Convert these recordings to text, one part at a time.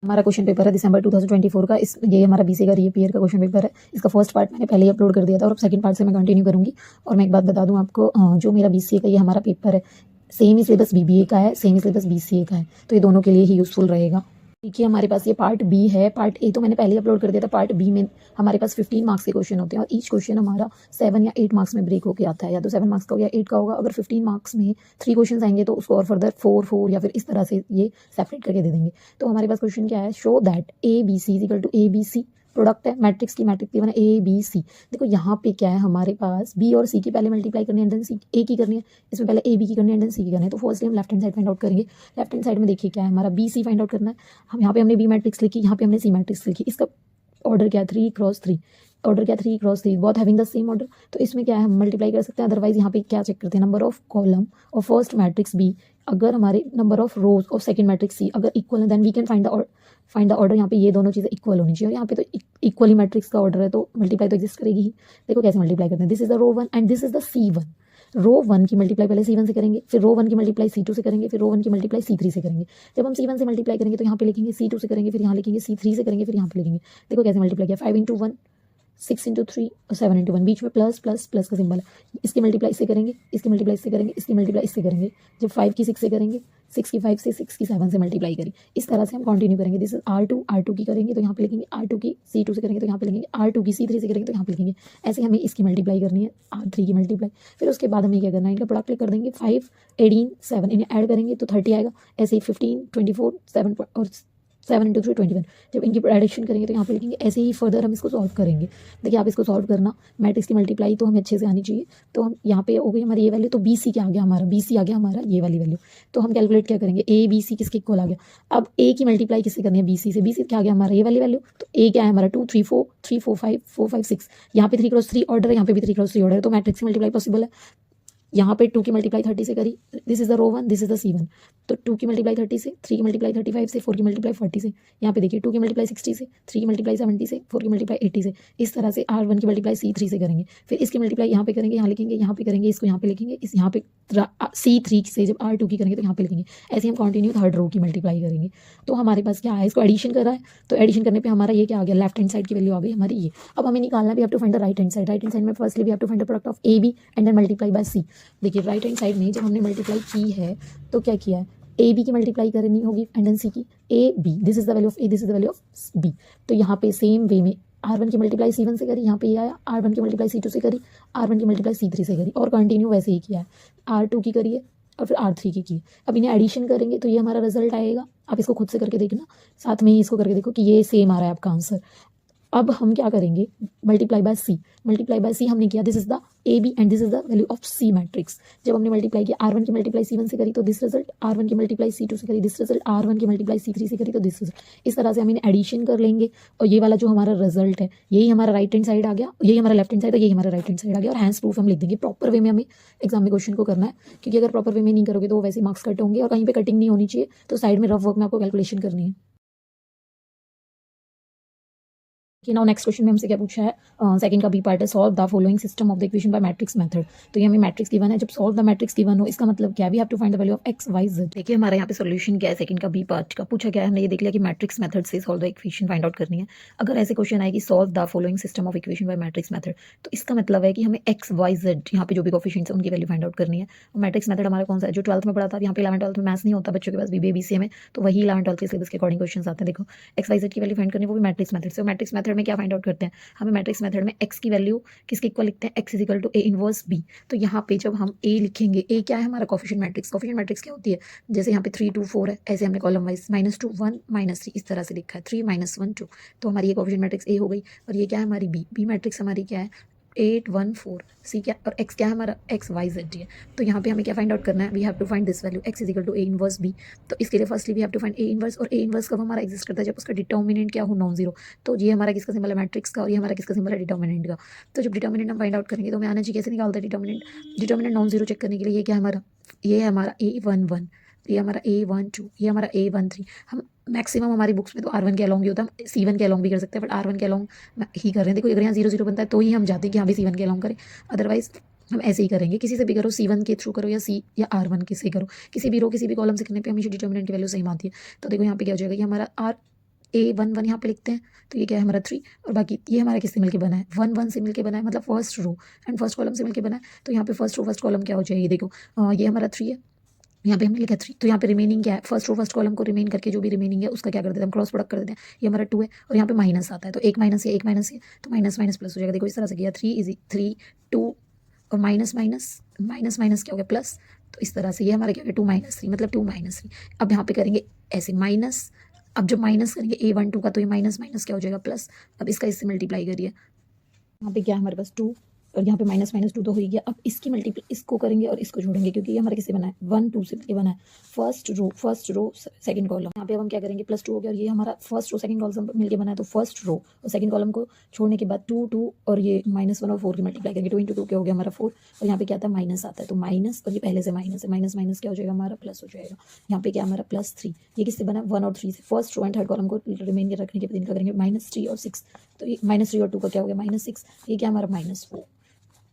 हमारा question paper है दिसंबर 2024 का। ये हमारा बीसीए का री ईयर का क्वेश्चन पेपर है। इसका फर्स्ट पार्ट मैंने पहले ही अपलोड कर दिया था और अब सेकंड पार्ट से मैं कंटिन्यू करूंगी। और मैं एक बात बता दूं आपको, जो मेरा बीसीए का ये हमारा पेपर है, सेम ही सिलेबस बीबीए का है, सेम ही सिलेबस बीसीए का है, तो ये दोनों के लिए ही यूजफुल रहेगा। देखिए हमारे पास ये पार्ट बी है। पार्ट ए तो मैंने पहले ही अपलोड कर दिया था। पार्ट बी में हमारे पास 15 मार्क्स के क्वेश्चन होते हैं और ईच क्वेश्चन हमारा 7 या 8 मार्क्स में ब्रेक होकर आता है, या तो 7 मार्क्स का हो या 8 का होगा। अगर 15 मार्क्स में 3 क्वेश्चन आएंगे तो उसको और फर्दर 4 या फिर इस तरह से ये सेपरेट करके दे देंगे। तो हमारे पास क्वेश्चन क्या है, show that A B C equal to A B C, product है मैट्रिक्स की बना ए बी सी। देखो यहाँ पे क्या है, हमारे पास बी और सी की पहले मल्टीप्लाई करनी है, देन सी ए की करनी है। इसमें पहले ए बी की करनी है, देन सी की करनी है। तो फर्स्टली हम left hand side find out करेंगे। लेफ्ट हैंड साइड में देखिए क्या है, हमारा बी सी फाइंड आउट करना है। हम यहाँ पे हमने बी मैट्रिक्स लिखी, यहाँ पे हमने सी मैट्रिक्स लिखी। इसका ऑर्डर क्या है, 3x3। ऑर्डर क्या, 3x3, बहुत हैविंग द सेम ऑर्डर। तो इसमें क्या है, हम मल्टीप्लाई कर सकते हैं। अदरवाइज यहाँ पे क्या चेक करते हैं, नंबर ऑफ कॉलम और फर्स्ट मैट्रिक्स बी, अगर हमारे नंबर ऑफ रोज और सेकंड मैट्रिक्स सी अगर इक्वल है, then we can find the order. यहाँ पे ये दोनों चीज़ें इक्वल होनी चाहिए और यहाँ पे तो इक्वली मैट्रिक्स का ऑर्डर है, तो मल्टीप्लाई तो एग्जिस्ट करेगी ही। देखो कैसे मल्टीप्लाई करते हैं, this is the row 1 and this is the C1। Row 1 की मल्टीप्लाई पहले C1 से करेंगे, फिर रो 1 की मल्टीप्लाई C2 से करेंगे, फिर रो 1 की मल्टीप्लाई C3 से करेंगे। जब हम C1 से मल्टीप्लाई करेंगे तो यहाँ पे लिखेंगे C2 से करेंगे, फिर यहाँ लिखेंगे C3 से करेंगे, फिर यहाँ पे लिखेंगे। देखो कैसे मल्टीप्लाई किया, 5 इंटू 1, 6 इंटू 3 और 7 इंटू 1, बीच में प्लस प्लस प्लस का सिंबल है। इसकी मल्टीप्लाई इससे करेंगे, इसकी मल्टीप्लाई इससे करेंगे, इसकी मल्टीप्लाई इससे करेंगे। जब 5 की 6 से करेंगे, 6 की 5 से, 6 की 7 से मल्टीप्लाई करें। इस तरह से हम कंटिन्यू करेंगे। दिस इज R2 की करेंगे तो यहाँ पे लिखेंगे R2 की, C2 से करेंगे तो यहाँ पे लिखेंगे R2 की, C3 से करेंगे तो यहाँ पे लिखेंगे। ऐसे हमें इसकी मल्टीप्लाई करनी है, R3 की मल्टीप्लाई। फिर उसके बाद हमें क्या करना है, इनका प्रोडक्ट कर देंगे, 5 18 7, इन्हें ऐड करेंगे तो 30 आएगा। ऐसे ही 15 24 7 और 7 इंटू 3 21। जब इनकी एडिशन करेंगे तो यहाँ पे लिखेंगे। ऐसे ही फर्दर हम इसको सॉल्व करेंगे। देखिए आप इसको सॉल्व करना, मैट्रिक्स की मल्टीप्लाई तो हमें अच्छे से आनी चाहिए। तो हम यहाँ पे हो गई हमारी ये वैल्यू, तो बी सी क्या आ गया हमारा, बी सी आ गया हमारा ये वाली वैल्यू। तो हम कैलकुलेट क्या करेंगे, ए बी सी किसके इक्वल आ गया। अब ए की मल्टीप्लाई किससे करनी है, बी सी से। बी सी क्या आ गया हमारा, ये वाली वैल्यू। तो ए क्या है हमारा, 2 3 4 3 4 5 4 5 6। यहाँ पे 3x3 ऑर्डर है, यहाँ पे भी 3x3 ऑर्डर है, तो मैट्रिक्स की मल्टीप्लाई पॉसिबल है। यहाँ पे 2 की मल्टीप्लाई 30 से करी, this is the row 1, this is the C1। तो 2 की मल्टीप्लाई 30 से, 3 की मल्टीप्लाई 35 से, 4 की मल्टीप्लाई 40 से। यहाँ पे देखिए 2 की मल्टीप्लाई 60 से, 3 की मल्टीप्लाई 70 से, 4 की मल्टीप्लाई 80 से। इस तरह से R1 की मल्टीप्लाई C3 से करेंगे। फिर इसकी मल्टीप्लाई यहाँ पे करेंगे, यहाँ लिखेंगे, यहाँ पे करेंगे, इसको यहाँ पे लिखेंगे, इस यहाँ पे C3 से जब R2 की करेंगे तो यहाँ पे लिखेंगे। ऐसे हम कंटिन्यू थर्ड रो की मल्टीप्लाई करेंगे। तो हमारे पास क्या है, इसको एडिशन कर रहा है, तो एडिशन करने पर हमारा ये क्या आ गया, लेफ्ट हैंड साइड की वैल्यू आ गई हमारी ये। अब हमें निकालना है, we have to find the right hand side. Right hand side में firstly we have to find the product of AB and then multiply by C। देखिए राइट हैंड साइड में जब हमने मल्टीप्लाई की है तो क्या किया है, ए बी की मल्टीप्लाई करनी होगी एंड देन सी की। A B, this is the value of A, this is the value of B. तो यहाँ पे सेम वे में R1 की मल्टीप्लाई C1 से करी, यहाँ पे ये आया। R1 की मल्टीप्लाई C2 से करी, R1 की मल्टीप्लाई C3 से करी, और कंटिन्यू वैसे ही किया है। R2 की करिए और फिर R3 की है। अब इन्हें एडिशन करेंगे तो ये हमारा रिजल्ट आएगा। आप इसको खुद से करके देखना, साथ में ही इसको करके देखो कि ये सेम आ रहा है आपका आंसर। अब हम क्या करेंगे, multiply by C. Multiply by C हमने किया, this is the A B and this is the value of C matrix. जब हमने मल्टीप्लाई किया, R1 की मल्टीप्लाई C1 से करी तो दिस रिजल्ट, R1 की मल्टीप्लाई C2 से करी दिस रिजल्ट, R1 की मल्टीप्लाई C3 से करी तो दिस रिजल्ट। इस तरह से हम इन्हें एडिशन कर लेंगे और ये वाला जो हमारा रिजल्ट है यही हमारा राइट हैंड साइड आ गया, यही हमारा लेफ्ट हैंड साइड है, यही हमारा राइट हैंड साइड आ गया। और हैंड्स प्रूफ हम लिख देंगे। प्रॉपर वे में हमें एग्जाम में क्वेश्चन को करना है, क्योंकि अगर प्रॉपर वे में नहीं करोगे तो वो वैसे मार्क्स कट होंगे और कहीं पे कटिंग नहीं होनी चाहिए। तो साइड में रफ वर्क में आपको कैलकुलेशन करनी है। कि नाउ नेक्स्ट क्वेश्चन में हमसे क्या पूछा है, सेकंड का बी पार्ट है, solve the following system of the equation by matrix method. तो ये हमें मैट्रिक्स गिवन है, जब सॉल्व द मैट्रिक्स गिवन हो इसका मतलब क्या, we have to find the value of X Y Z. देखिए हमारे यहाँ पे सॉल्यूशन क्या है, सेकंड का बी पार्ट का पूछा क्या है, हमने ये देख लिया कि मैट्रिक्स मेथड से solve the equation find out करनी है। अगर ऐसे क्वेश्चन आए कि solve the following system of equation by matrix method, तो इसका मतलब है कि हमें एक्स वाई जेड यहाँ पे जो भी कोफिशिएंट्स है उनकी वैल्यू फाइंड आउट करनी है। मैट्रिक्स मेथड हमारा कौन सा है, जो 12th में पढ़ा था। यहाँ पे 11th 12th में मैथ्स नहीं होता बच्चों के पास, बीबीए बीसीए में, तो वही 11th 12th के सिलेबस के अकॉर्डिंग क्वेश्चन आते हैं। देखो एक्स वाई जेड की वैल्यू फाइंड करनी है, वो भी मैट्रिक्स मेथड से। मैट्रिक्स मेथड में क्या फाइंड आउट करते हैं, हमें मैट्रिक्स मेथड में x की वैल्यू किसके इक्वल लिखते हैं, x is equal to a inverse b। तो यहाँ पे जब हम a लिखेंगे, a क्या है हमारा कोफिशिएंट मैट्रिक्स। कोफिशिएंट मैट्रिक्स क्या होती है, जैसे यहाँ पे 3 2 4 है, ऐसे हमने कॉलम वाइज -2 1 -3 इस तरह से लिखा है, 3 -1 2। तो हमारी ये कोफिशिएंट मैट्रिक्स a हो गई। और ये क्या है हमारी b मैट्रिक्स हमारी क्या है 8 1 4, सी क्या और x क्या है हमारा x y z है। तो यहाँ पे हमें क्या फाइंड आउट करना है, we have to find this value x is equal to a inverse b। तो इसके लिए firstly we have to find a inverse, और a इनवर्स कब हमारा एग्जिस्ट करता है, जब उसका डिटर्मिनेंट क्या हो, नॉन जीरो। तो ये हमारा किसका सिंबल है, मैट्रिक्स का, और ये हमारा किसका सिंबल है, डिटर्मिनेंट का। तो जब डिटर्मिनेंट हम फाइंड आउट करेंगे तो हमें आना चाहिए कैसे निकालते हैं डिटर्मिनेंट नॉन जीरो चेक करने के लिए। ये क्या है हमारा, ये है हमारा a11, ये हमारा a12, ये हमारा a13। हम मैक्सिमम हमारी बुक्स में तो R1 के अलॉन्ग ही होता है, हम C1 के अलॉन्ग भी कर सकते हैं, बट R1 के अलॉन्ग ही कर रहे हैं। देखो अगर यहाँ 0 0 बनता है तो ही हम जाते हैं कि हाँ भी C1 के अलॉन्ग करें, अदरवाइज हम ऐसे ही करेंगे। किसी से भी करो, C1 के थ्रू करो या C या R1 के से करो, किसी भी रो किसी भी कॉलम से करने पे हमेशा डिटर्मिनेंट की वैल्यू सेम आती है। तो देखो यहाँ पे क्या हो जाएगा, ये हमारा A11 यहाँ पे लिखते हैं, तो ये क्या है हमारा 3, और बाकी ये हमारा किससे मिलके बना है, 1 1 से मिलके बना है, मतलब first row and first column से मिलके बना है। तो यहाँ पे फर्स्ट रो फर्स्ट कॉलम क्या हो जाएगी, ये देखो ये हमारा 3 है, यहाँ पे हमने लिखा 3, तो यहाँ पे रिमेनिंग क्या है, फर्स्ट रो फर्स्ट कॉलम को रिमेन करके जो भी रिमेनिंग है उसका क्या कर देते हैं हम, क्रॉस प्रोडक्ट कर देते हैं। ये हमारा 2 है और यहाँ पे माइनस आता है, तो एक माइनस है तो माइनस माइनस प्लस हो जाएगा। देखो इस तरह से किया, 3 2 और माइनस माइनस माइनस माइनस क्या हो गया प्लस, तो इस तरह से ये हमारा क्या हो गया 2 - 3, मतलब 2 - 3। अब यहाँ पे करेंगे ऐसे माइनस, अब जब माइनस करेंगे A12 का, तो ये माइनस माइनस क्या हो जाएगा प्लस। अब इसका इससे मल्टीप्लाई करिए, यहाँ पे क्या है हमारे पास 2 और यहाँ पे माइनस माइनस 2 तो हो ही गया। अब इसकी मल्टीप्लाई इसको करेंगे और इसको जोड़ेंगे, क्योंकि ये हमारे किससे बना है, 1 2 से मिलके बना है, फर्स्ट रो सेकंड कॉलम। यहाँ पे अब हम क्या करेंगे, +2 हो गया और ये हमारा फर्स्ट रो सेकंड कॉलम मिलके बना है, तो फर्स्ट रो और सेकंड कॉलम को छोड़ने के बाद 2 2 और ये -1 और 4 की मल्टीप्लाई करेंगे, 2 × 2 क्या हो गया हमारा 4, और यहाँ पे क्या आता है माइनस आता है, तो माइनस और ये पहले से माइनस है, माइनस माइनस क्या हो जाएगा हमारा प्लस हो जाएगा। यहाँ पे क्या हमारा +3, ये किससे बना है 1 और 3 से, first row and third column को रिमेन रखने के बाद इनका करेंगे -3 और 6, तो ये -3 और 2 का क्या हो गया -6, ये क्या हमारा -4।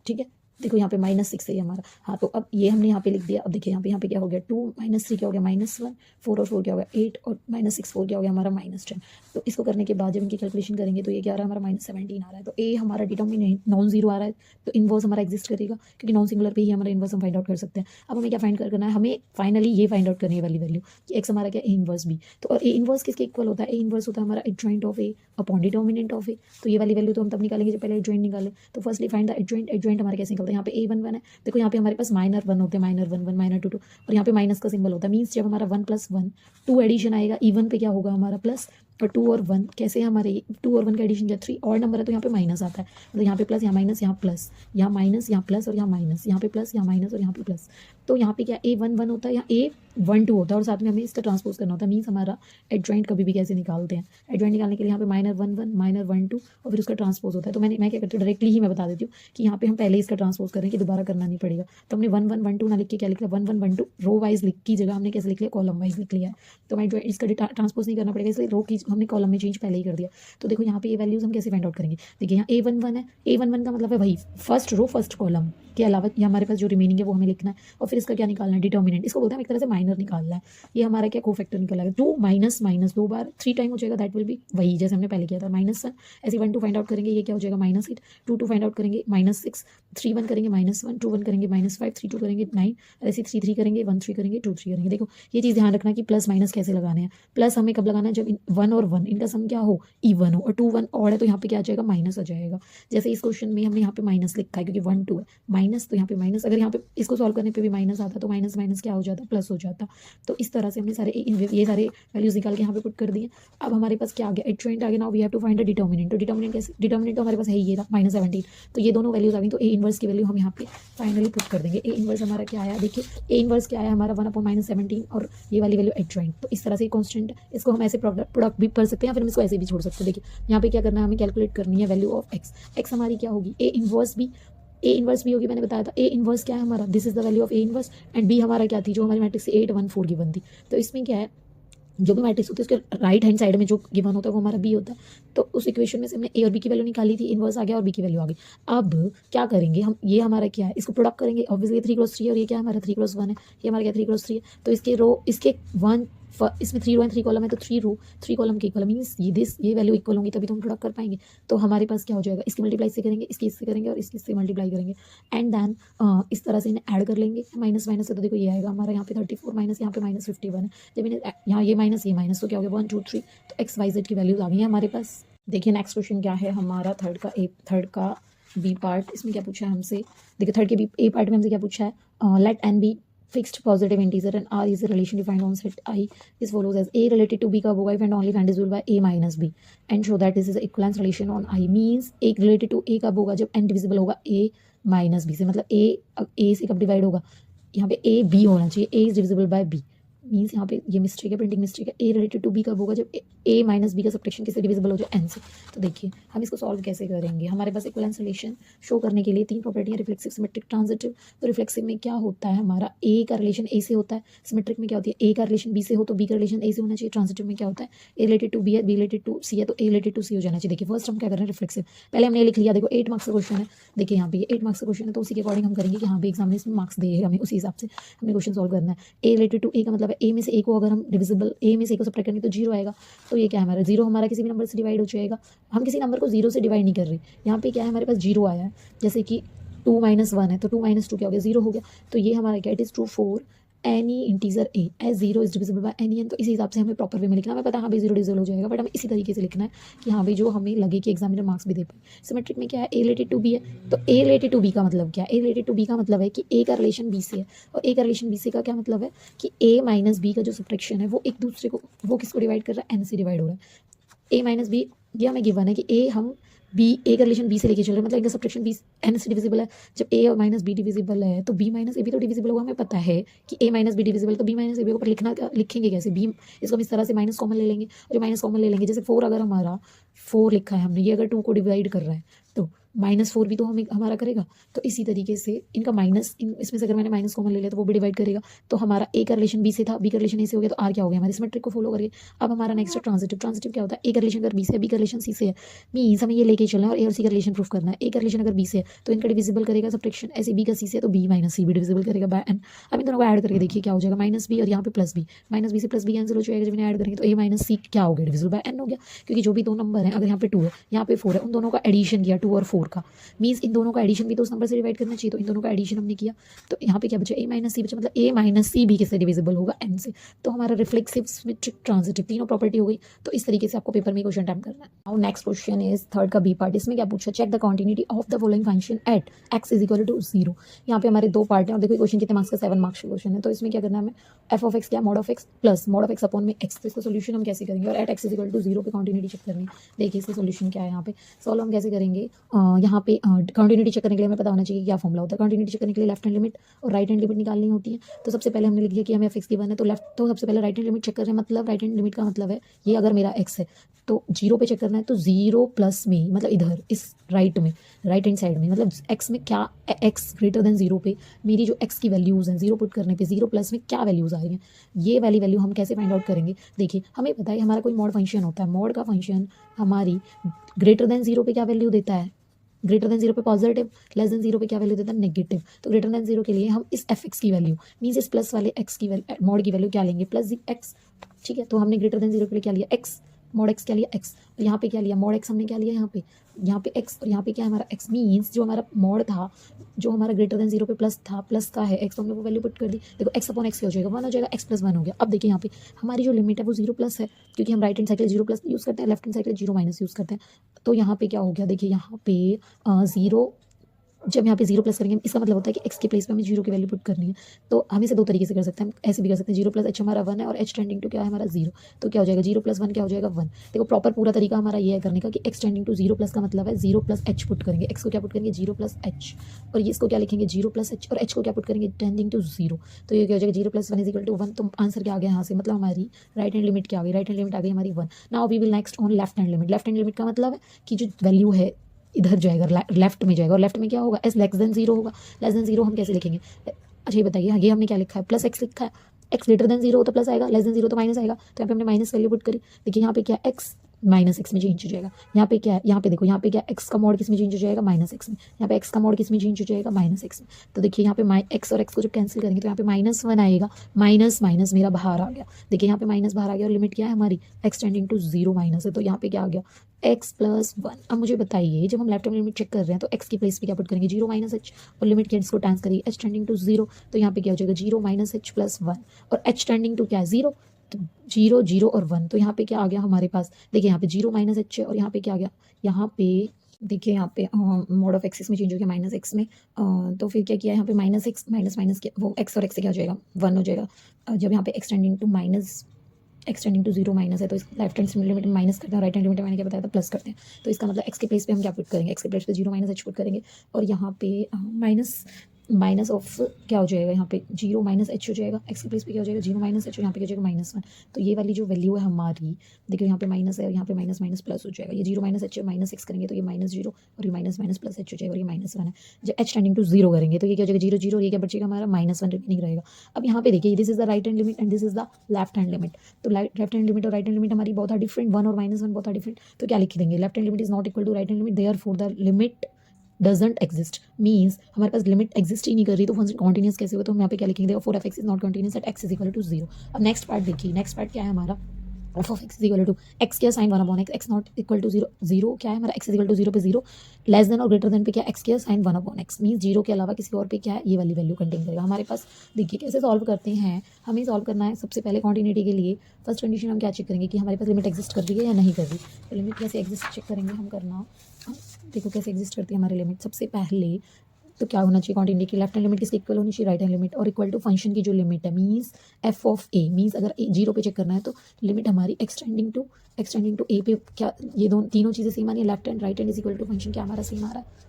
ठीक है, देखो यहाँ पे -6 है ये हमारा। हाँ, तो अब ये हमने यहाँ पे लिख दिया। अब देखिए यहाँ पे क्या हो गया 2 - 3 क्या हो गया -1, 4 और 4 क्या हो गया 8 और -6 4 क्या हो गया हमारा -10। तो इसको करने के बाद जब इनकी कैलकुलेशन करेंगे तो ये क्या आ रहा है हमारा -17 आ रहा है। तो ए हमारा डिटर्मिनेंट नॉन जीरो आ रहा है, तो इनवर्स हमारा एग्जिस्ट करेगा, क्योंकि नॉन सिंगुलर पे ही हमारा इनवर्स हम फाइंड आउट कर सकते हैं। अब हमें क्या फाइंड करना है, हमें फाइनली ये फाइंड आउट करनी है वाली वैल्यू कि एक्स हमारा क्या ए इनवर्स बी। तो और ए इनवर्स किसके इक्वल होता है, ए इनवर्स होता है हमारा adjoint of A upon determinant of A. तो ये वाली वैल्यू तो हम तब निकालेंगे जब पहले एडजॉइंट निकाले। तो firstly find the adjoint. Adjoint हमारे कैसे निकलते हैं, यहाँ पे A11 है, देखो यहाँ पे हमारे पास -1 होते हैं, -1 1 -2 2, और यहाँ पे माइनस का सिंबल होता है, मीन्स जब हमारा 1 + 1 2 एडिशन आएगा, इवन पे क्या होगा हमारा प्लस, और 2 और 1 कैसे है हमारे 2 और 1 का एडिशन जब 3 और नंबर है तो यहाँ पे माइनस आता है, मतलब यहाँ पे प्लस यहाँ माइनस यहाँ प्लस, यहाँ माइनस यहाँ प्लस और यहाँ माइनस, यहाँ पे प्लस यहाँ माइनस और यहाँ पे प्लस। तो यहाँ पे क्या A11 होता है या A12 होता है, और साथ में हमें इसका ट्रांसपोज करना होता है, मीन्स हमारा एडजॉइंट कभी भी कैसे निकालते हैं, एडजॉइंट निकालने के लिए यहाँ पे -1 1 -1 2 और फिर उसका ट्रांसपोज होता है। तो मैं क्या करती हूँ डायरेक्टली ही मैं बता देती हूँ कि यहाँ पे हम पहले इसका ट्रांसपोज करें कि दोबारा करना नहीं पड़ेगा। तो हमने 1 1 1 2 ना लिख के क्या लिख लिया 1 1 1 2 रो वाइज लिख की जगह हमने कैसे लिख लिया कॉलम वाइज लिख लिया है। तो मैं जो इसका ट्रांसपोज नहीं करना पड़ेगा, इसलिए रो की हमने कॉलम में चेंज पहले ही कर दिया। तो देखो यहाँ पे ये वैल्यूज हम कैसे फाइंड आउट करेंगे, देखिए यहाँ A11 है, A11 का मतलब है भाई फर्स्ट रो फर्स्ट कॉलम के अलावा ये हमारे पास जो रिमेनिंग है वो हमें लिखना है, और फिर इसका क्या निकालना है डिटर्मिनेंट, इसको बोलते हैं एक तरह से माइनर निकालना है। ये हमारा क्या कोफैक्टर निकल आएगा, 2 माइनस माइनस 2 बार 3 टाइम हो जाएगा, दैट विल बी वही जैसे हमने पहले किया था -1, ऐसे 1 2 फाइंड आउट करेंगे, ये क्या हो जाएगा -8, 2 2 फाइंड आउट करेंगे -6, 3 1 करेंगे -1, 2 1 करेंगे -5, 3 2 करेंगे 9, ऐसे 3 3 करेंगे 1 3 करेंगे 2 3 करेंगे। देखो ये चीज़ ध्यान रखना कि प्लस माइनस कैसे लगाने हैं। प्लस हमें कब लगाना है, जब 1 और 1 इनका सम क्या हो इवन हो, और 2 1 और है तो यहाँ पे क्या आ जाएगा माइनस आ जाएगा। जैसे इस क्वेश्चन में हमने यहाँ पे माइनस लिखा है क्योंकि 1 2 है माइनस, तो यहाँ पे माइनस, अगर यहाँ पे इसको सॉल्व करने पे भी माइनस आता तो माइनस माइनस क्या हो जाता प्लस हो जाता। तो इस तरह से हमने ये सारे वैल्यूज निकाल के यहाँ पे पुट कर दिए। अब हमारे पास क्या आ गया एडजॉइंट आ गया, now we have to find the determinant. तो डिटर्मिनेंट कैसे, डिटर्मिनेंट तो हमारे पास है ही ये था -17, तो ये दोनों वैल्यूज आ गई, तो ए इनवर्स की वैल्यू हम यहाँ पे फाइनली पुट कर देंगे। ए इनवर्स हमारा क्या आया, देखिए ए इनवर्स क्या आया हमारा 1/-17 और ये वाली वैल्यू एडजॉइंट। तो इस तरह से कॉन्स्टेंट है, इसको हम ऐसे प्रोडक्ट भी कर सकते हैं या फिर हम इसको ऐसे भी छोड़ सकते हैं। देखिए यहाँ पे क्या करना है, हमें कैलकुलेट करनी है वैल्यू ऑफ एक्स। एक्स हमारी क्या होगी ए इनवर्स भी होगी, मैंने बताया था ए इनवर्स क्या है हमारा, this is the value of A inverse, and B हमारा क्या थी जो हमारी मैट्रिक्स 8 1 4 गिवन थी। तो इसमें क्या है, जो भी मैट्रिक्स होती है उसके राइट हैंड साइड में जो गिवन होता है वो हमारा बी होता है। तो उस इक्वेशन में से हमने ए और बी की वैल्यू निकाली थी, इनवर्स आ गया और बी की वैल्यू आ गई। अब क्या करेंगे हम, ये हमारा क्या है, इसको प्रोडक्ट करेंगे, ऑब्वियसली 3 × 3 और ये क्या है हमारा 3 × 1 है, ये हमारा क्या 3 × 3 है। तो इसके रो इसके 1 इसमें 3 रो एंड 3 कॉलम है, तो 3 रो 3 कॉलम के इक्वल मीन्स ये वैल्यू इक्वल होंगी तभी तो हम प्रोडक्ट कर पाएंगे। तो हमारे पास क्या हो जाएगा, इसकी मल्टीप्लाई से करेंगे, इसकी इससे करेंगे और इसकी इससे मल्टीप्लाई करेंगे, एंड देन इस तरह से इन्हें ऐड कर लेंगे माइनस माइनस से। तो देखो ये आएगा हमारा यहाँ पे 34 माइनस यहाँ पे -51 है, जब इन्हें यहाँ ये माइनस तो क्या हो गया 1 2 3, तो एक्स वाई जेड की वैल्यूज आ गई है हमारे पास। देखिए नेक्स्ट क्वेश्चन क्या है हमारा, थर्ड का बी पार्ट। इसमें क्या पूछा है हमसे, देखिए थर्ड के बी ए पार्ट में हमसे क्या पूछा है, let n be fixed positive integer and r is a relation defined on set I is follows as a related to b कब होगा if and only if and divisible by a minus b and show that this is a equivalence relation on I means a related to a कब होगा जब n divisible होगा a minus b से, मतलब a से कब divide होगा, यहाँ पे a b होना चाहिए, a is divisible by b means यहाँ पे ये मिस्टेक है, प्रिंटिंग मिस्टेक है। ए रिलेटेड टू बी कब होगा जब ए माइनस बी का सब्ट्रैक्शन किससे डिविजिबल हो जाए एन से। तो देखिए हम इसको सॉल्व कैसे करेंगे, हमारे पास इक्विवेलेंस रिलेशन शो करने के लिए 3 प्रॉपर्टियाँ, रिफ्लेक्सिव सिमेट्रिक ट्रांजिटिव। तो रिफ्लेक्सिव में क्या होता है हमारा, ए का रिलेशन ए से होता है, सिमेट्रिक में क्या होती है ए का रिलेशन बी से हो तो बी का रिलेशन ए से होना चाहिए, ट्रांजिटिव में क्या होता है ए रिलेटेड टू बी है बी रिलेटेड टू सी है तो ए रिलेटेड टू सी हो जाना चाहिए। देखिए फर्स्ट हम क्या कर रहे हैं रिफ्लेक्सिव, पहले हमने लिख लिया, देखो 8 मार्क्स का क्वेश्चन है, देखिए यहाँ पे 8 मार्क्स का क्वेश्चन है तो उसी के अकॉर्डिंग हम करेंगे कि हाँ भी एग्जामिनेशन में मार्क्स देगा हमें, उसी हिसाब से हमें क्वेश्चन सॉल्व करना है। ए रिलेटेड टू ए का मतलब है ए में से ए को अगर हम डिविजिबल ए में से ए को सब्ट्रैक्ट करेंगे तो 0 आएगा। तो ये क्या है हमारा 0 हमारा किसी भी नंबर से डिवाइड हो जाएगा। हम किसी नंबर को 0 से डिवाइड नहीं कर रहे, यहाँ पे क्या है हमारे पास 0 आया है, जैसे कि 2 - 1 है तो 2 - 2 क्या हो गया 0 हो गया। तो ये हमारा क्या it is true for any integer a as 0 is divisible by any n. तो इसी हिसाब से हमें प्रॉपर वे में लिखना है। हमें पता है हाँ भाई 0 डिविजिबल हो जाएगा, बट हमें इसी तरीके से लिखना है कि हाँ भाई जो हमें लगे कि एग्जामिनर मार्क्स भी दे पाए। सिमेट्रिक में क्या है ए रिलेटेड टू बी है, तो ए रिलेटेड टू बी का मतलब क्या है, ए रिलेटेड टू बी का मतलब है कि ए का रिलेशन बी से है, और ए का रिलेशन बी से का क्या मतलब है कि ए माइनस बी का जो सब्ट्रैक्शन है वो एक दूसरे को वो किसको डिवाइड कर रहा है, एन से डिवाइड हो रहा है। ए माइनस बी ये हमें गिवन है कि ए हम बी ए का रिलेशन बी से लेके चल रहे हैं, मतलब इनका सब्ट्रैक्शन बी एन से डिविजिबल है। जब ए और माइनस बी डिविजिबल है तो बी माइनस ए भी तो डिविजिबल होगा। हमें पता है कि ए माइनस बी डिविजिबल, तो बी माइनस ए बी ऊपर लिखेंगे कैसे, बी इसको हम इस तरह से माइनस कॉमन ले लेंगे, और जो माइनस कॉमन ले लेंगे जैसे 4 अगर हमारा 4 लिखा है हमने, ये अगर 2 को डिवाइड कर रहा है तो -4 भी तो हमें हमारा करेगा। तो इसी तरीके से इनका माइनस इसमें से अगर मैंने माइनस कॉमन ले लिया तो वो भी डिवाइड करेगा। तो हमारा ए का रिलेशन बी से था, बी का रिलेशन ए से हो गया, तो आर क्या हो गया हमारे सिमेट्रिक को फॉलो करिए। अब हमारा नेक्स्ट ट्रांजिटिव। ट्रांजिटिव क्या होता है, ए का रिलेशन अगर बी से है, बी का रिलेशन सी से है, मीन्स हमें ये लेके चलना है और ए और सी का रिलेशन प्रूफ करना है। ए का रिलेशन अगर बी से है तो इनका डिविजिबल करेगा सब्ट्रैक्शन, ऐसे बी का सी से है तो बी माइनस सी भी डिविजिबल करेगा बाय एन। अब इन दोनों को ऐड करके देखिए क्या हो जाएगा, माइनस बी और यहाँ पे प्लस बी, माइनस बी से प्लस बी कैंसिल हो जाएगा। जब इन्हें ऐड करेंगे तो ए माइनस सी क्या हो गया, डिविजिबल बाय एन हो गया। क्योंकि जो भी दो नंबर हैं, अगर यहाँ पे 2 है यहाँ पे 4 है, उन दोनों का एडिशन किया 2 और 4 का, मीन्स इन दोनों का एडिशन भी तो उस नंबर से डिवाइड करना चाहिए, तो इन दोनों का एडिशन हमने किया। तो यहाँ पे क्या बचा, ए माइनस सी बचा, मतलब ए माइनस सी भी किससे डिविजिबल होगा, एन से। तो हमारा रिफ्लेक्सिव सिमेट्रिक ट्रांजिटिव तीनों प्रॉपर्टी हो गई। तो इस तरीके से आपको पेपर में क्वेश्चन अटेम्प्ट करना है। Now next question is third का बी पार्ट। इसमें क्या पूछा, check the continuity of the following function at x is equal to 0। यहाँ पे हमारे 2 पार्ट हैं और देखो क्वेश्चन कितने मार्क्स का, 7 मार्क्स का क्वेश्चन है। तो इसमें क्या करना है हमें, एफ ऑफ एक्स क्या mod of x plus mod of x upon में एक्स। तो इसका सोल्यूशन हम कैसे करेंगे, और at x is equal to 0 पे कॉन्टिन्यूटी चेक करनी है। देखिए इसका सोल्यूशन क्या है, यहाँ पे सॉल्व हम कैसे करेंगे। यहाँ पे कॉन्टिन्यूटी चेक करने के लिए हमें पता होना चाहिए क्या फॉर्मूला होता है। कॉन्टिन्यूटी चेक करने के लिए लेफ्ट हैंड लिमिट और राइट हैंड लिमिट निकालनी होती है। तो सबसे पहले हमने लिख दिया कि हमें एफ एक्स गिवन है, तो लेफ्ट तो सबसे पहले राइट हैंड लिमिट चेक कर रहे हैं, मतलब राइट हैंड लिमिट का मतलब है ये अगर मेरा एक्स है तो 0 पे चेक करना है, तो 0 प्लस में मतलब इधर इस राइट में राइट हैंड साइड में, मतलब एक्स में क्या, एक्स ग्रेटर देन 0 पे मेरी जो एक्स की वैल्यूज़ हैं 0 पुट करने पे 0 प्लस में क्या वैल्यूज़ आ रही हैं, ये वाली वैल्यू हम कैसे फाइंड आउट करेंगे। देखिए हमें पता है हमारा कोई मॉड फंक्शन होता है, मॉड का फंक्शन हमारी ग्रेटर देन 0 पे क्या वैल्यू देता है, ग्रेटर देन 0 पे पॉजिटिव, लेस देन 0 पे क्या वैल्यू देता है, नेगेटिव। तो ग्रेटर देन 0 के लिए हम इस एफ एक्स की वैल्यू मीन्स इस प्लस वाले एक्स की मॉड की वैल्यू क्या लेंगे, प्लस एक्स। ठीक है, तो हमने ग्रेटर देन 0 के लिए क्या लिया, एक्स, मॉड एक्स क्या लिया, एक्स। और यहाँ पे क्या लिया, मॉड एक्स हमने क्या लिया, यहाँ पे एक्स, और यहाँ पे क्या हमारा एक्स, मीन्स जो हमारा मॉड था, जो हमारा ग्रेटर देन 0 पे प्लस था, प्लस का है एक्स, तो हमने वो वैल्यू पुट कर दी। देखो एक्स अपॉन एक्स क्या हो जाएगा, 1 हो जाएगा, एक्स प्लस 1 हो गया। अब देखिए यहाँ पे हमारी जो लिमिट है वो 0 प्लस है, क्योंकि हम राइट हैंड साइड के 0 प्लस यूज़ करते हैं, लेफ्ट हैंड साइड के 0 माइनस यूज़ करते हैं। तो यहाँ पे क्या हो गया, देखिए यहाँ पे 0, जब यहाँ पे 0 प्लस करेंगे इसका मतलब होता है कि x के प्लेस पे हमें 0 की वैल्यू पुट करनी है। तो हम इसे 2 तरीके से कर सकते हैं, ऐसे भी कर सकते हैं 0 प्लस h हमारा 1 है और h टेंडिंग टू क्या है हमारा 0। तो क्या हो जाएगा 0 प्लस 1 क्या हो जाएगा 1। देखो प्रॉपर पूरा तरीका हमारा ये है करने का कि x टेंडिंग टू 0 प्लस का मतलब है 0 प्लस h पुट करेंगे, x को क्या पुट करेंगे 0 प्लस h, और ये इसको क्या लिखेंगे 0 प्लस h, और h को क्या पुट करेंगे टेंडिंग टू 0। तो ये क्या हो जाएगा 0 प्लस 1 इज इक्वल टू 1। तो आंसर क्या आ गया यहाँ से, मतलब हमारी राइट हैंड लिमिट क्या आ गई, राइट हैंड लिमिट आ गई हमारी 1। Now we will next on left hand limit. Left hand limit का मतलब है कि जो वैल्यू है इधर जाएगा, लेफ्ट में जाएगा, और लेफ्ट में क्या होगा, एस लेस देन 0 होगा। लेस देन 0 हम कैसे लिखेंगे, अच्छा ये बताइए, ये हमने क्या लिखा है, प्लस एक्स लिखा है, एक्स ग्रेटर देन 0 हो तो प्लस आएगा, लेस देन 0 तो माइनस आएगा। तो यहाँ पे हमने माइनस वैल्यू पुट करी। देखिए यहाँ पे क्या एक्स माइनस एक्स में चेंज हो जाएगा, यहाँ पे क्या है, यहाँ पे देखो यहाँ पे क्या एक्स का मॉड किस में चेंज हो जाएगा, माइनस एक्स में। यहाँ पे एक्स का मॉड किस में चेंज हो जाएगा, माइनस एक्स में। तो देखिए यहाँ पे एक्स और एक्स को जब कैंसिल करेंगे तो यहाँ पे -1 आएगा, माइनस माइनस मेरा बाहर आ गया। देखिए यहाँ पे माइनस बाहर आ गया, और लिमिट क्या है हमारी एक्स टेंडिंग टू 0 माइनस है। तो यहाँ पे क्या आ गया x प्लस 1। अब मुझे बताइए जब हम लेफ्ट हैंड लिमिट चेक कर रहे हैं तो x की प्लेस पे क्या पुट करेंगे 0 माइनस h, और लिमिट क्या इसको ट्रांस करिए h टेंडिंग टू 0। तो यहाँ पे क्या हो जाएगा 0 माइनस h प्लस 1, और h टेंडिंग टू क्या है 0, तो 0 0 और 1। तो यहाँ पे क्या आ गया हमारे पास, देखिए यहाँ पे 0 माइनस h है, और यहाँ पे क्या आ गया, यहाँ पे देखिए यहाँ पे मोड ऑफ एक्सिस में चेंज हो गया माइनस एक्स में। तो फिर क्या किया यहाँ पे माइनस एक्स माइनस माइनस किया, वो एक्स और एक्स से क्या हो जाएगा 1 हो जाएगा। जब यहाँ पे x tending to minus x tending to 0 minus है, तो इस लेफ्ट हैंड लिमिट में माइनस करते हैं, राइट हैंड लिमिट में मैंने क्या बताया था प्लस करते हैं। तो इसका मतलब एक्स के प्लेस पे हम क्या पुट करेंगे, एक्स के प्लेस पे 0 माइनस h पुट करेंगे, और यहाँ पे माइनस ऑफ क्या हो जाएगा, यहाँ पे 0 माइनस h हो जाएगा, एक्स के प्लेस पे क्या हो जाएगा 0 माइनस h, और यहाँ पे क्या हो जाएगा -1। तो ये वाली जो वैल्यू है हमारी, देखिए यहाँ पे माइनस है और यहाँ पे माइनस माइनस प्लस हो जाएगा, ये 0 माइनस h माइनस एक्स करेंगे तो ये -0, और ये माइनस माइनस प्लस h हो जाएगा, और ये -1 है। जब h टेंडिंग टू 0 करेंगे तो ये क्या हो जाएगा 0 0, और ये क्या बचेगा हमारा -1 रिमेनिंग रहेगा। अब यहाँ पे देखिए this is the right hand limit and this is the left hand limit. तो लेफ्ट हैंड लिमिट और राइट हैंड लिमिट हमारी बहुत डिफरेंट, 1 और -1 बहुत डिफरेंट। तो क्या लिख देंगे, left hand limit is not equal to right hand limit, therefore the limit doesn't exist means हमारे पास लिमिट एग्जिस्ट ही नहीं कर रही, तो फंक्शन कॉन्टिन्यूस कैसे होगा? तो हम यहाँ पे क्या लिखेंगे? For f x is not continuous at x is equal to 0। अब नेक्स्ट पार्ट देखिए, नेक्स्ट पार्ट क्या है हमारा? F of x is equal to x क्या sine 1/x, x not equal to 0, 0 क्या है हमारा? एक्स इज इक्वल टू 0 पे 0, लेस देन और ग्रेटर देन पे क्या? एक्स क्या साइन 1/x मीन्स 0 के अलावा किसी और पे क्या है? ये वाली वैल्यू कंटेन करेगा हमारे पास। देखिए कैसे सॉल्व करते हैं, हमें सॉल्व करना है सबसे पहले कॉन्टिन्यूटी के लिए। फर्स्ट कंडीशन हम क्या चेक करेंगे कि हमारे पास लिमिट एग्जिस्ट कर रही है या नहीं कर रही। तो लिमिट कैसे एग्जिस्ट चेक करेंगे हम करना, देखो कैसे एग्जिस्ट करती है हमारी लिमिट। सबसे पहले तो क्या होना चाहिए? कॉन्टिन्यूटी की लेफ्ट हैंड लिमिट किसके इक्वल होनी चाहिए? राइट हैंड लिमिट, और इक्वल टू फंक्शन की जो लिमिट है means F of A, means अगर 0 पे चेक करना है तो लिमिट हमारी एक्सटेंडिंग टू ए पे क्या ये तीनों चीज़ें सेम आ रही है? Left hand right hand is equal to function क्या हमारा सेम आ रहा है?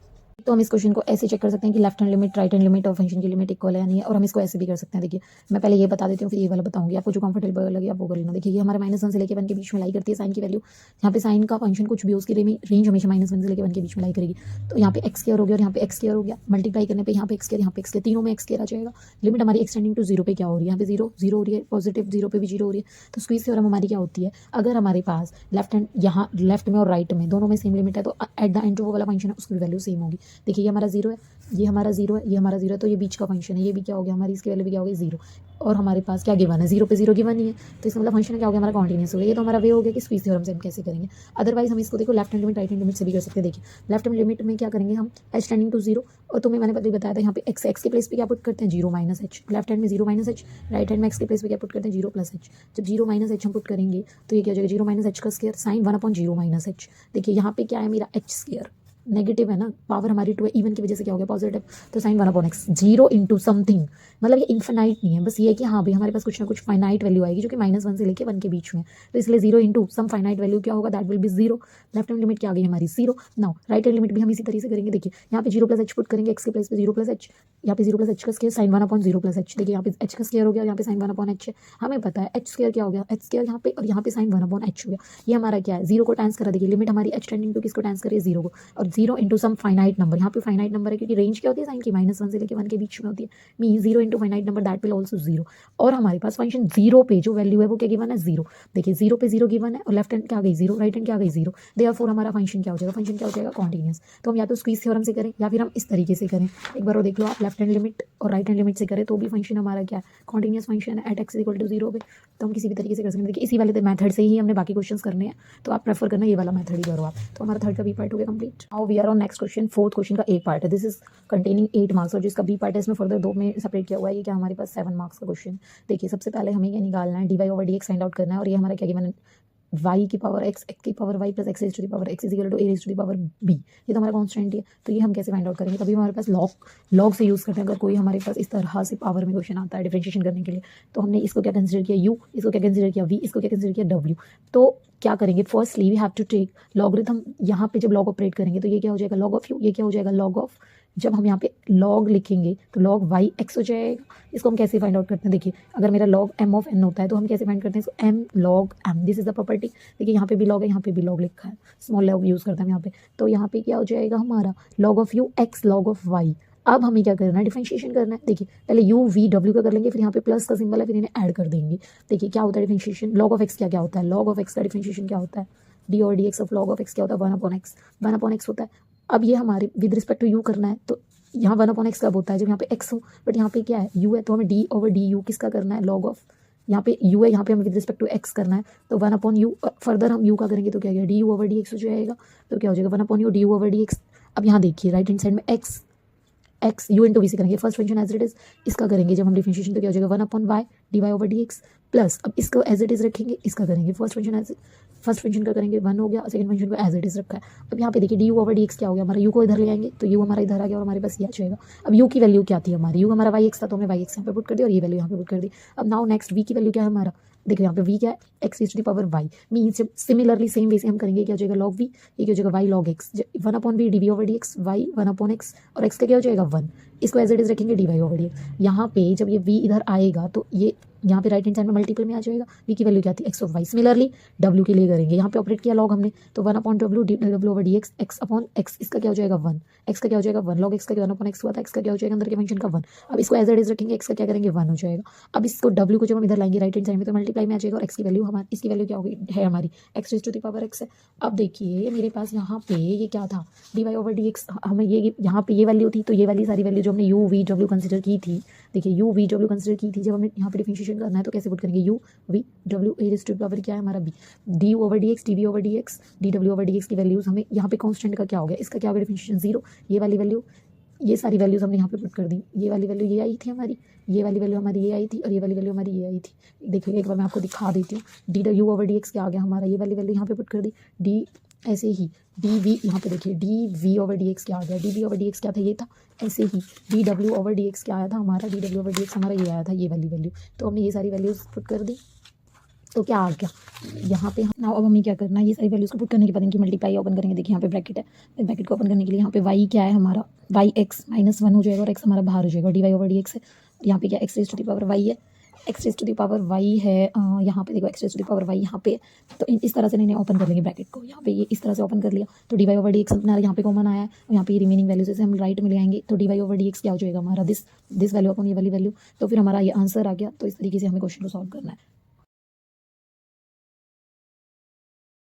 तो हम इस क्वेश्चन को ऐसे चेक कर सकते हैं कि left hand limit right hand limit और फंक्शन की लिमिट इक्वल है या नहीं है, और हम इसको ऐसे भी कर सकते हैं। देखिए मैं पहले ये बता देती हूँ, फिर ये वाला बताऊंगी, आपको जो कंफर्टेबल लगे आप वो कर लेना। देखिए ये हमारा -1 से लेकर 1 के बीच में लाई करती है साइन की वैल्यू। यहाँ पे साइन का फंक्शन कुछ भी उसकी रेंज हमेशा -1 से लेकर 1 के बीच में लाई करेगी। तो यहाँ पे एक्स स्क्वायर हो गया और यहाँ पे एक्स स्क्वायर हो गया, मल्टीप्लाई करने पे यहाँ पे एक्स स्क्वायर, यहाँ पे एक्स स्क्वायर, तीनों में एक्स स्क्वायर आ जाएगा। लिमिट हमारी एक्सटेंडिंग टू 0 पे क्या हो रही है? यहाँ पे 0 0 हो रही है, पॉजिटिव 0 पे भी 0 हो रही है। तो स्क्वीज थ्योरम हमारी क्या होती है? अगर हमारे पास लेफ्ट हैंड यहाँ लेफ्ट में और राइट में दोनों में सेम लिमिट है तो एट द एंड जो वो वाला फंक्शन है उसकी वैल्यू सेम होगी। देखिए ये हमारा 0 है, ये हमारा 0 है, ये हमारा 0 है, तो ये बीच का फंक्शन है, ये भी क्या हो गया हमारी, इसकी वैल्यू भी क्या हो गई? 0। और हमारे पास क्या गिवन है? 0 पे 0 गिवन ही है, तो इसका मतलब फंक्शन क्या हो गया हमारा? कॉन्टिन्यूस हो गया। ये तो हमारा वे हो गया कि स्क्वीज थ्योरम से हम कैसे करेंगे। अदरवाइज हम इसको देखो left hand limit right hand limit से भी कर सकते हैं। देखिए लेफ्ट हैंड लिमिट में क्या करेंगे हम? एच टेंडिंग टू 0, और तुम्हें मैंने पहले बताया था यहाँ पे एक्स के प्लेस पे क्या पुट करते हैं? 0 - h। लेफ्ट हैंड में 0 - h, राइट हैंड में एक्स के प्लेस पे क्या पुट करते हैं? 0 + h। जब 0 - h हम पुट करेंगे तो ये क्या हो जाएगा? 0 - h का स्क्वायर साइन 1/0 - h। देखिए यहाँ पे क्या है मेरा? h स्क्वायर नेगेटिव है ना, पावर हमारी 2 है, इवन की वजह से क्या हो गया? पॉजिटिव। तो साइन 1/x 0 इंटू समथिंग, मतलब ये इन्फिनाइट नहीं है, बस ये है कि हाँ भाई हमारे पास कुछ ना कुछ फाइनाइट वैल्यू आएगी जो कि -1 से लेके 1 के बीच में, तो इसलिए 0 इंटू सम फाइनाइट वैल्यू क्या होगा? That will be 0। Left hand limit क्या आ गई हमारी? 0। नाउ राइट हैंड लिमिट भी हम इसी तरीके से करेंगे। देखिए यहाँ पे 0 + h पुट करेंगे, एक्स के प्लेस पे 0 + h, यहाँ पे 0 + h का स्क्वायर साइन 1/0 + h। देखिए यहाँ पे h का स्क्वायर हो गया, यहाँ पे साइन 1/h है। हमें पता है h स्क्वायर क्या हो गया? h स्क्वायर यहाँ पे और यहाँ पे साइन 1/h हो गया। ये हमारा क्या है? 0 को टाइम्स करा। देखिए लिमिट हमारी h टेंडिंग टू किसको टाइम्स करिए? 0 को, और 0 इंटू सम फाइनाइट नंबर। यहाँ पे फाइनाइट नंबर है क्योंकि रेंज क्या होती है साइन की? -1 से लेकर 1 के बीच में होती है, mean 0 into finite number that will also 0। और हमारे पास फंक्शन 0 पे जो वैल्यू है वो क्या गिवन है? 0। देखिए 0 पे 0 गिवन है और लेफ्ट हैंड क्या आ गई? 0, राइट हैंड क्या आ गई? 0। देयरफॉर हमारा फंक्शन क्या हो जाएगा? फंक्शन क्या हो जाएगा? कॉन्टिन्यूस। तो हम या तो स्क्वीज थ्योरम से करें या फिर हम इस तरीके से करें। एक बार वो देख लो आप, लेफ्ट हैंड लिमिट और राइट हैंड लिमिट से करें तो भी फंक्शन हमारा क्या है? कॉन्टिन्यूस फंक्शन है एट एक्स इक्वल टू 0 पे। तो हम किसी भी तरीके से कर सकते हैं। देखिए इसी वाले मेथड से ही हमने बाकी क्वेश्चंस करने हैं, तो आप प्रेफर करना ये वाला मेथड ही करो आप। तो हमारा थर्ड का बी पार्ट हो गया complete. Now we are on next question, fourth question का ए पार्ट है। दिस इज कंटेनिंग 8 मार्क्स, और जिसका बी पार्ट है इसमें फर्दर 2 में सेपरेट किया हुआ है। ये क्या हमारे पास 7 मार्क्स का क्वेश्चन। देखिए सबसे पहले हमें क्या निकालना है? dy/dx फाइंड आउट करना है, और ये हमारा क्या गिवन है? y की पावर x, x की power y plus x raise to the power x is equal to a raise to the power b। ये तो हमारा कांस्टेंट है, तो ये हम कैसे फाइंड आउट करेंगे? तभी हमारे पास लॉग से यूज़ करते हैं। अगर कोई हमारे पास इस तरह से पावर में क्वेश्चन आता है डिफरेंशिएशन करने के लिए, तो हमने इसको क्या कंसिडर किया? u, इसको क्या कंसिडर किया? v, इसको क्या कंसिडर किया? w। तो क्या करेंगे? Firstly we have to take logarithm. यहाँ पे जब लॉग ऑपरेट करेंगे तो ये क्या हो जाएगा? Log of u। ये क्या हो जाएगा? लॉग ऑफ, जब हम यहाँ पे लॉग लिखेंगे तो लॉग वाई एक्स हो जाएगा। इसको हम कैसे फाइंड आउट करते हैं? देखिए अगर मेरा लॉग एम ऑफ एन होता है तो हम कैसे फाइंड करते हैं इसको? M log m, this is the property. देखिए यहाँ पे भी लॉग है, यहाँ पे भी लॉग लिखा है, स्मॉल लॉग यूज़ करते हैं यहाँ पे। तो यहाँ पे क्या हो जाएगा हमारा? Log of u x log of y. अब हमें क्या करना है? डिफरेंशिएशन करना है। देखिए पहले यू वी डब्ल्यू का कर लेंगे, फिर यहाँ पे प्लस का सिंबल है, फिर इन्हें ऐड कर देंगे। देखिए क्या होता है डिफरेंशिएशन? लॉग ऑफ एक्स क्या होता है? लॉग ऑफ एक्स का डिफरेंशिएशन क्या होता है? डी और D x of log of x क्या होता है? 1/x होता है। अब ये हमारे विद रिस्पेक्ट टू यू करना है, तो यहाँ 1/x कब होता है? जब यहाँ पे x हो, बट यहाँ पे क्या है? u है, तो हमें d/du किसका करना है? लॉग ऑफ, यहाँ पे u है, यहाँ पे हमें विद रिस्पेक्ट टू x करना है, तो 1/u। फर्दर हम u का करेंगे तो क्या गया? du/dx हो जाएगा। तो क्या हो जाएगा? 1/u du/dx। अब यहाँ देखिए राइट हैंड साइड में x u इंटू वी से करेंगे first function as it is. इसका करेंगे जब हम डिफरेंशिएशन तो क्या हो जाएगा? 1/y dy/dx प्लस, अब इसको एज इट इज रखेंगे, इसका करेंगे फर्स्ट फंक्शन का करेंगे 1 हो गया, सेकंड फंक्शन को एज इट इज रखा है। अब यहाँ पे देखिए du/dx क्या हो गया हमारा? u को इधर ले आएंगे तो u हमारा इधर आ गया और हमारे पास ये आ जाएगा। अब u की वैल्यू क्या थी हमारी? u हमारा yx था, तो हमने yx यहाँ पे पुट कर दिया और ये वैल्यू यहाँ पे पुट कर दी। अब नाउ नेक्स्ट v की वैल्यू क्या है हमारा? देखिए यहाँ पे v क्या है? x raise to the power y। Means similarly same way से हम करेंगे, क्या हो जाएगा? log v, ये क्या हो जाएगा? y log x, 1/v dv/dx, y 1/x, और x का क्या हो जाएगा? 1। इसको एज इट इज़ रखेंगे dy ओवर डी एक्स। यहाँ पे जब ये v इधर आएगा तो ये यहाँ पे राइट हैंड साइड में मल्टीपल में आ जाएगा। v की वैल्यू क्या थी x of y। Similarly w के लिए करेंगे, यहाँ पे ऑपरेट किया log हमने तो 1/w w over d x x upon x, इसका क्या हो जाएगा 1, x का क्या हो जाएगा 1, log x का 1/x हुआ था, x का क्या हो जाएगा अंदर के फंक्शन का 1। अब इसको एज इट इज रखेंगे, x का क्या करेंगे 1 हो जाएगा। अब इसको w को जब हम इधर लाएंगे राइट हैंड साइड में तो मल्टीप्लाई में आ जाएगा और x की वैल्यू हमारी, इसकी वैल्यू क्या होगी है हमारी x raise to the power x है। अब देखिए मेरे पास यहाँ पे ये क्या था dy ओवर डी एक्स, हमें ये यहाँ पे ये वैल्यू थी तो ये वाली सारी वैल्यू जो हमने u v w कंसिडर की थी, देखिए u v w कंसिडर की थी, जब हमें यहाँ पे डिफरेंशिएशन करना है तो कैसे पुट करेंगे u v w a raise to the power क्या है हमारा b, d over d x d v over d x d डब्ल्यू ओवर डी एक्स की वैल्यूज़ हमें यहाँ पे कांस्टेंट का क्या हो गया, इसका क्या हो गया डिफरेंशिएशन 0, ये वाली वैल्यू, ये सारी वैल्यूज़ हमने यहाँ पे पुट कर दी। ये वाली वैल्यू ये आई थी हमारी, ये वाली वैल्यू हमारी ये आई थी और ये वाली वैल्यू हमारी ये आई थी। देखिए एक बार मैं आपको दिखा देती हूँ, D you over d x क्या आ गया हमारा, ये वाली वैल्यू यहाँ पे पुट कर दी, डी ऐसे ही डी वी यहाँ पे देखिए d v over d x क्या आ गया, d v over d x क्या था ये था, ऐसे ही डी डब्ल्यू ओवर डी एक्स क्या आया था हमारा, डी डब्ल्यू ओवर डी एक्स हमारा ये आया था ये वाली वैल्यू। तो हमने ये सारी वैल्यूज़ पुट कर दी तो क्या आ गया यहाँ पे ना। अब हमें क्या करना है, ये सारी वैल्यूज़ को पुट करने के बाद इनकी मल्टीप्लाई ओपन करेंगे। देखिए यहाँ पे ब्रैकेट है, ब्रैकेट को ओपन करने के लिए यहाँ पे y क्या है हमारा, y x -1 हो जाएगा और x हमारा बाहर हो जाएगा, dy ओवर डी एक्स है। यहाँ पे क्या x raise to the power y है, x raise to the power y है, यहाँ पे देखो x raise to the power y यहाँ पे, तो इस तरह से नहीं ओपन कर लेंगे ब्रैकेट को, यहाँ पे ये इस तरह से ओपन कर लिया तो dy ओवर डी एक्स अपना यहाँ पे कॉमन आया है और यहाँ पे रिमेनिंग वैल्यूज से हम राइट में ले आएंगे तो dy ओवर डी एक्स क्या हो जाएगा हमारा दिस वैल्यू अपन ये वाली वैल्यू, तो फिर हमारा ये आंसर आ गया। तो इस तरीके से हमें क्वेश्चन को सॉल्व करना है।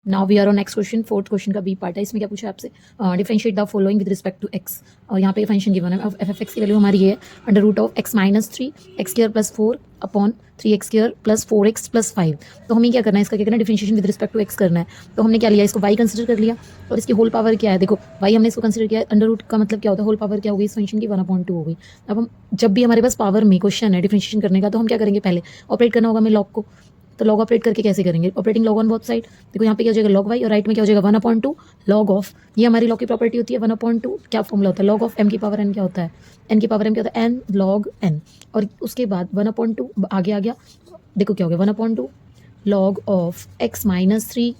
Now we are on next question, fourth question का बी पार्ट है। इसमें क्या पूछा है आपसे, differentiate the following with respect to x, और यहाँ पे फंक्शन गिवन है एफ एफ एक्स की वैल्यू हमारी ये है under root of x minus 3 x square plus 4 upon 3x square plus 4x plus 5। तो हमें क्या करना है, इसका क्या करना है differentiation with respect to x करना है। तो हमने क्या लिया, इसको y कंसिडर कर लिया और इसकी होल पावर क्या है, देखो y हमने इसको कंसिडर किया, अंडर रूट का मतलब क्या होता है, होल पावर क्या हो गई इस फंक्शन की 1/2 हो गई। अब हम जब भी हमारे पास पावर में क्वेश्चन है डिफरेंशिएशन करने का तो हम क्या करेंगे, पहले ऑपरेट करना होगा हमें लॉग को, तो लॉग ऑपरेट करके कैसे करेंगे, operating log on both side. देखो यहाँ पे क्या हो जाएगा लॉग वाई और राइट में क्या हो जाएगा 1/2 लॉग ऑफ, ये हमारी लॉग की प्रॉपर्टी होती है 1/2 क्या फॉर्मूला होता है लॉग ऑफ m की पावर n क्या होता है, n की पावर m क्या होता है n लॉग n, और उसके बाद 1/2 आगे आ गया, देखो क्या हो गया 1/2 log of x minus 3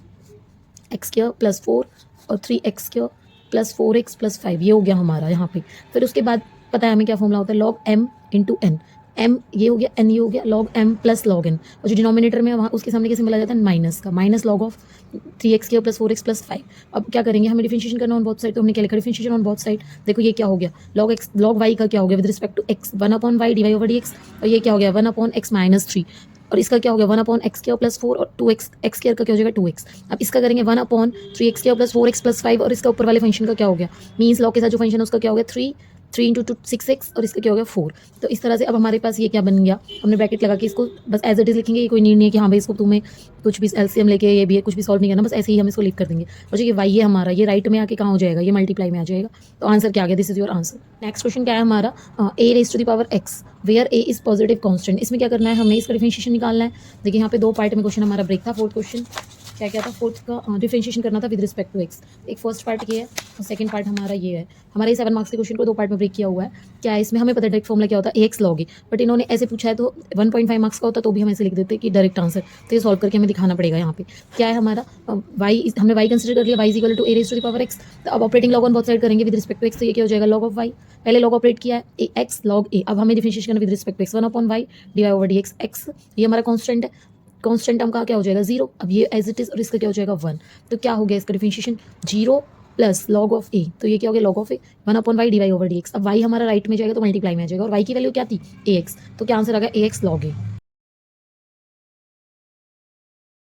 x square plus 4 और 3x square plus 4x plus 5, ये हो गया हमारा यहाँ पे। फिर उसके बाद पता है हमें क्या फॉर्मूला होता है log m into n, m ये हो गया n ये हो गया log m plus log n, और जो डिनोमिनेटर में वहाँ उसके सामने कैसे मिला जाता है माइनस का, minus log of 3x square plus 4x plus 5। अब क्या करेंगे, हमें डिफरेंशिएशन करना ऑन बोथ साइड, तो हमने क्या लिखा डिफरेंशिएशन ऑन बोथ साइड। देखो ये क्या हो गया लॉग x लॉग y का क्या हो गया with respect to x 1/y dy over dx, और ये क्या हो गया 1/x माइनस 3, और इसका क्या हो गया 1/x स्क्वायर प्लस 4 और 2x x स्क्वायर का क्या हो जाएगा 2x। अब इसका करेंगे 1/3x square plus 4x plus 5, और इसका ऊपर वाले फंक्शन का क्या हो गया, मीन्स लॉग के साथ जो फंक्शन है उसका क्या हो गया 3 इंटू 2 6x, और इसका क्या हो गया 4। तो इस तरह से अब हमारे पास ये क्या बन गया, हमने ब्रैकेट लगा के इसको बस एज इट इज लिखेंगे, ये कोई नीड नहीं है कि हाँ भाई इसको तुम्हें कुछ भी एलसीएम लेके ये भी है कुछ भी सॉल्व नहीं करना, बस ऐसे ही हम इसको लिख कर देंगे। और जो ये y है हमारा ये राइट में आके कहाँ हो जाएगा, ये मल्टीप्लाई में आ जाएगा। तो आंसर क्या आ गया, this is your answer. Next question क्या है हमारा, a raise to the power x where a is positive constant. इसमें क्या करना है, हमें इसका डिफरेंशिएशन निकालना है। देखिए यहाँ पे दो पार्ट में क्वेश्चन हमारा ब्रेक था। फोर्थ क्वेश्चन क्या क्या था, फोर्थ का डिफरेंशिएशन करना था विद रिस्पेक्ट टू एक्स। एक फर्स्ट पार्ट ये है और सेकंड पार्ट हमारा ये है। हमारे 7 मार्क्स के क्वेश्चन को दो पार्ट में ब्रेक किया हुआ है। क्या है इसमें, हमें पता है डायरेक्ट फॉर्मूला क्या होता है ax log a, बट इन्होंने ऐसे पूछा है तो 1.5 मार्क्स का होता तो भी हम ऐसे लिख देते कि डायरेक्ट आंसर, तो ये सॉल्व करके हमें दिखाना पड़ेगा। यहाँ पे क्या है हमारा y, हमने y कंसिडर कर लिया, y is equal to a raise to the power x। तो अब operating log on both side करेंगे विद रिस्पेक्ट टू x, तो ये क्या हो जाएगा लॉग ऑफ y, पहले लॉग ऑपरेट किया है x log a, अब हमें डिफरेंशिएशन करना with respect to x 1/y dy over dx x, ये हमारा कांस्टेंट है, कांस्टेंट टर्म का क्या हो जाएगा 0, अब ये एज इट इज, और इसका क्या हो जाएगा 1। तो क्या हो गया इसका differentiation 0 plus log of a, तो ये क्या हो गया log of a 1/y dy over dx। अब y हमारा राइट में जाएगा तो मल्टीप्लाई में आ जाएगा, और y की वैल्यू क्या थी ax, तो क्या आंसर आ गया ax log a।